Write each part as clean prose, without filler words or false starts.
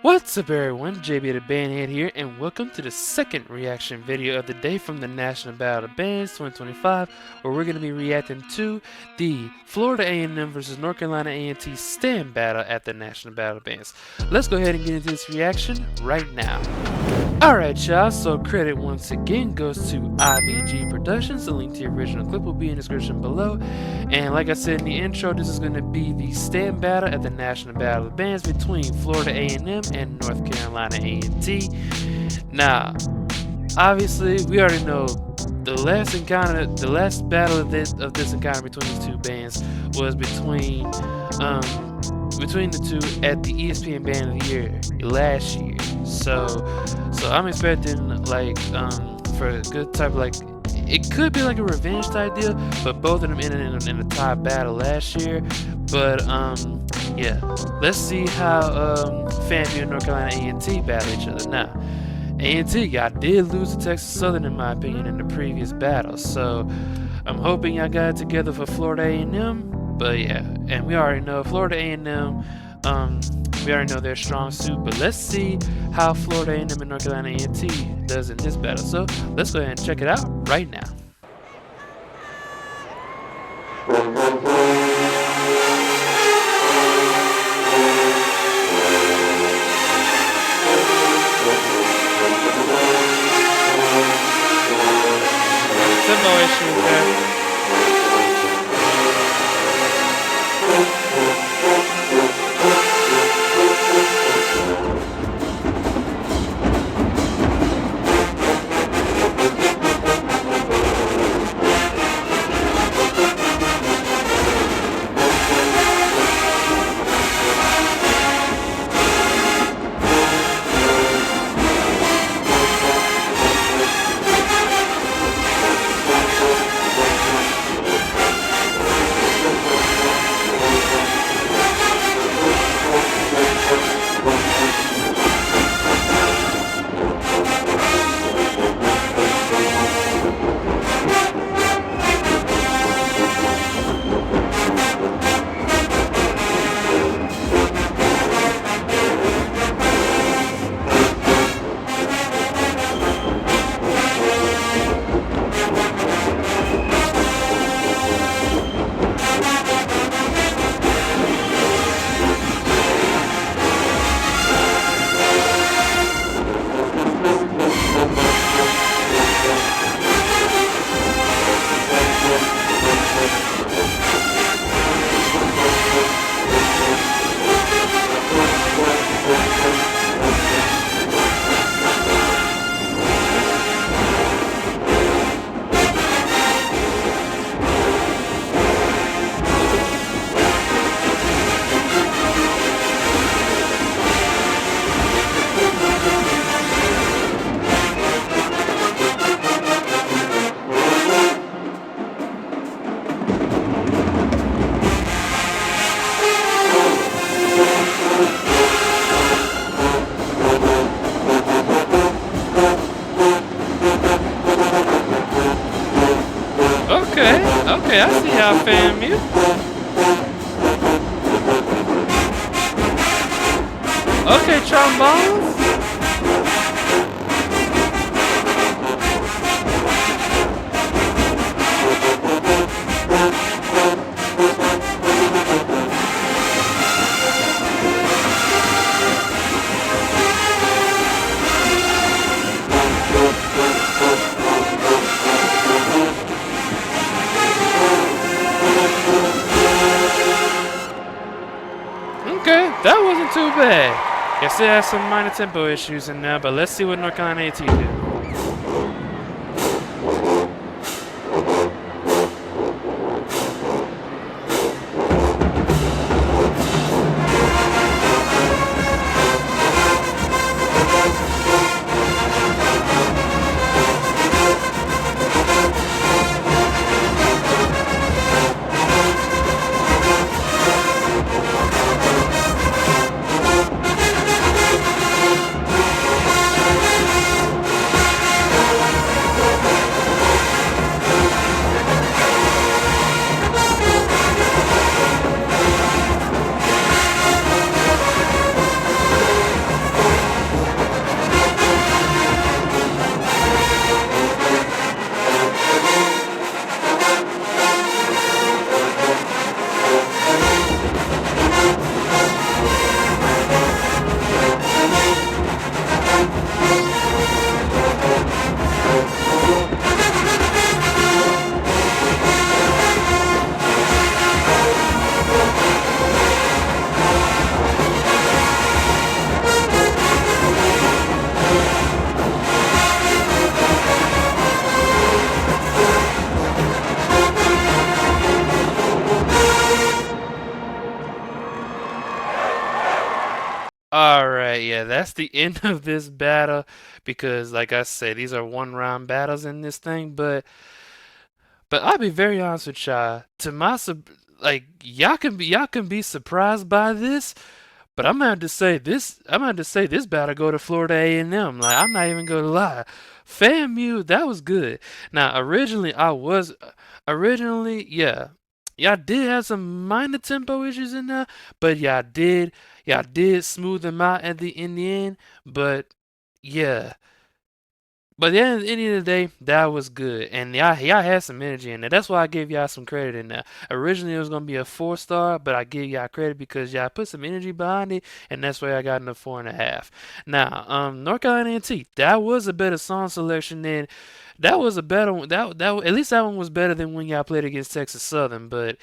What's up everyone, JB the Bandhead here, and welcome to the second reaction video of the day from the National Battle of Bands 2025, where we're going to be reacting to the Florida A&M versus North Carolina A&T stand battle at the National Battle of Bands. Let's go ahead and get into this reaction right now. Alright y'all, so credit once again goes to IvG Productions. The link to the original clip will be in the description below. And like I said in the intro, this is going to be the stand battle at the National Battle of Bands between Florida A&M and North Carolina A&T. Now, obviously, we already know the last battle of this encounter between these two bands was between the two at the ESPN Band of the Year last year. So I'm expecting for a good type of it could be like a revenge type deal, but both of them ended in a tie battle last year. But yeah, let's see how FAMU and North Carolina A&T battle each other. Now, A&T y'all did lose to Texas Southern in my opinion in the previous battle, so I'm hoping y'all got it together for Florida A&M. But yeah, and we already know Florida A&M. We already know their strong suit, but let's see how Florida A&M and North Carolina A&T does in this battle. So let's go ahead and check it out right now. No issues there. Okay, I see how FAMU. Okay, trombones. Okay, that wasn't too bad. Guess it has some minor tempo issues in there, but let's see what North Carolina A&T do. yeah, that's the end of this battle because, like I said, these are one-round battles in this thing. But I'll be very honest with y'all. To my like y'all can be surprised by this, but I'm gonna have to say this. I'm gonna have to say this battle go to Florida A&M. Like I'm not even gonna lie. FAMU, that was good. Now originally, yeah. Y'all did have some minor tempo issues in there, but y'all did smooth them out in the end. But yeah, but at the end of the day, that was good, and y'all had some energy in there. That's why I gave y'all some credit in there. Originally, it was gonna be a 4-star, but I give y'all credit because y'all put some energy behind it, and that's why I got in a 4.5. Now, North Carolina A&T, that was a better song selection than that was a better one. At least that one was better than when y'all played against Texas Southern, but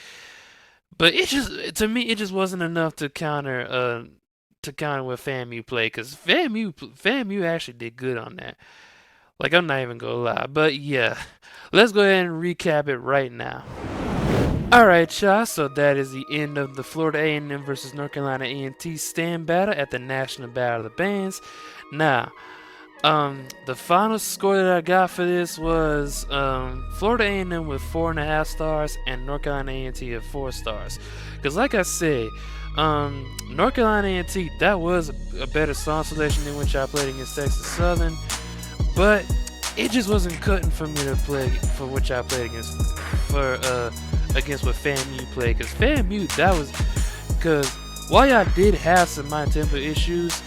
it just to me it just wasn't enough to counter what FAMU played because FAMU actually did good on that. Like, I'm not even gonna lie. But yeah, let's go ahead and recap it right now. Alright, y'all, so that is the end of the Florida A&M versus North Carolina A&T stand battle at the National Battle of the Bands. Now, the final score that I got for this was Florida A&M with 4.5 stars and North Carolina A&T at 4 stars. Because like I said, North Carolina A&T, that was a better song selection than what y'all played against Texas Southern. But it just wasn't cutting for me to play for what y'all played against what FAMU played. Because FAMU, because while y'all did have some minor tempo issues,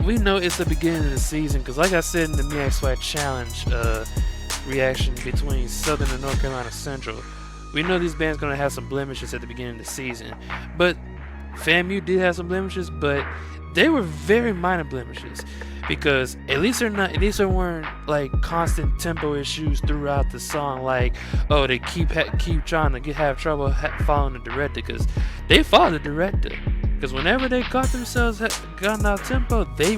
we know it's the beginning of the season. Because like I said in the MeXY Challenge reaction between Southern and North Carolina Central, we know these bands gonna have some blemishes at the beginning of the season. But FAMU did have some blemishes, but they were very minor blemishes. Because at least there weren't like constant tempo issues throughout the song. Like, oh, they keep trying to have trouble following the director, because they followed the director. Because whenever they caught themselves gotten out tempo, they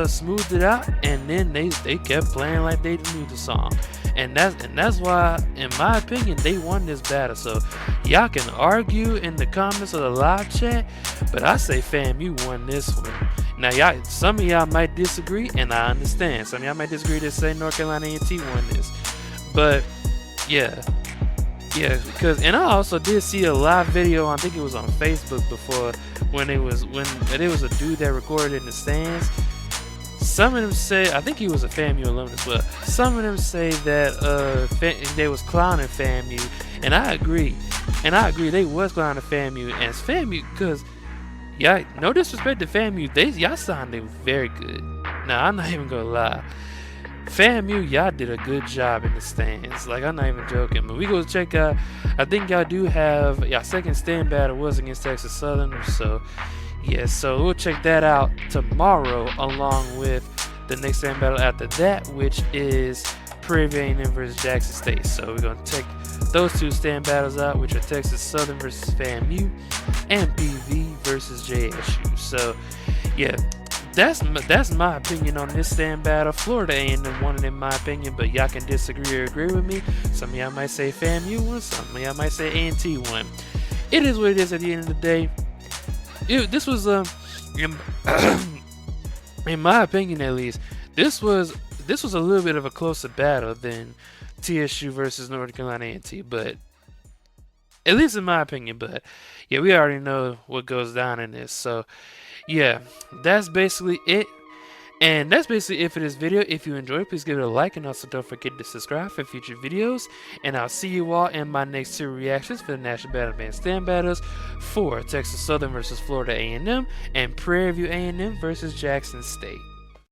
smoothed it out, and then they kept playing like they knew the song. And that's why, in my opinion, they won this battle. So y'all can argue in the comments or the live chat, but I say FAMU won this one. Now some of y'all might disagree, and I understand. Some of y'all might disagree to say North Carolina A&T won this, but yeah, and I also did see a live video. I think it was on Facebook before when there was a dude that recorded in the stands. Some of them say, I think he was a FAMU alumnus as well. Some of them say that they was clowning FAMU, and I agree. They was clowning FAMU, and it's FAMU because, yeah, no disrespect to FAMU, y'all sounded very good. Now, I'm not even gonna lie. FAMU, y'all did a good job in the stands. Like, I'm not even joking. But we go check out, I think y'all do have, y'all second stand battle was against Texas Southern, so yeah, so we'll check that out tomorrow along with the next stand battle after that, which is Prairie View A&M versus Jackson State. So we're going to check those two stand battles out, which are Texas Southern versus FAMU and PV versus JSU. So yeah, that's my opinion on this stand battle. Florida A&M won it in my opinion, but y'all can disagree or agree with me. Some of y'all might say FAMU won, some of y'all might say A&T won. It is what it is at the end of the day. This was in my opinion at least, this was a little bit of a closer battle than TSU versus North Carolina A&T, but at least in my opinion. But yeah, we already know what goes down in this. So yeah, that's basically it. And that's basically it for this video. If you enjoyed, please give it a like, and also don't forget to subscribe for future videos. And I'll see you all in my next 2 reactions for the National Battle Band stand battles for Texas Southern versus Florida A&M and Prairie View A&M versus Jackson State.